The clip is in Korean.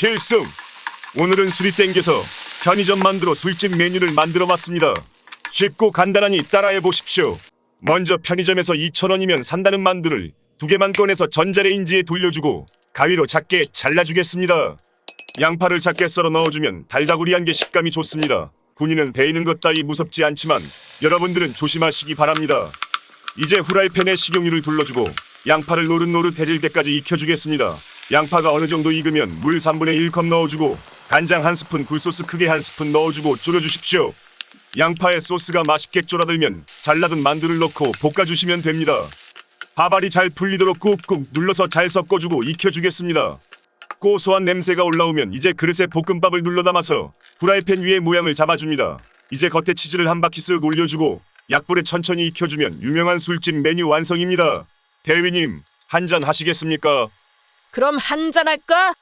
필승! 오늘은 술이 땡겨서 편의점 만두로 술집 메뉴를 만들어봤습니다. 쉽고 간단하니 따라해 보십시오. 먼저 편의점에서 2,000원이면 산다는 만두를 2개만 꺼내서 전자레인지에 돌려주고 가위로 작게 잘라주겠습니다. 양파를 작게 썰어 넣어주면 달다구리한 게 식감이 좋습니다. 군인은 베이는 것 따위 무섭지 않지만 여러분들은 조심하시기 바랍니다. 이제 후라이팬에 식용유를 둘러주고 양파를 노릇노릇해질 때까지 익혀주겠습니다. 양파가 어느 정도 익으면 물 3분의 1컵 넣어주고 간장 1스푼, 굴소스 크게 1스푼 넣어주고 졸여주십시오. 양파에 소스가 맛있게 졸아들면 잘라둔 만두를 넣고 볶아주시면 됩니다. 밥알이 잘 풀리도록 꾹꾹 눌러서 잘 섞어주고 익혀주겠습니다. 고소한 냄새가 올라오면 이제 그릇에 볶음밥을 눌러 담아서 후라이팬 위에 모양을 잡아줍니다. 이제 겉에 치즈를 한 바퀴 쓱 올려주고 약불에 천천히 익혀주면 유명한 술집 메뉴 완성입니다. 대위님, 한잔 하시겠습니까? 그럼 한잔 할까?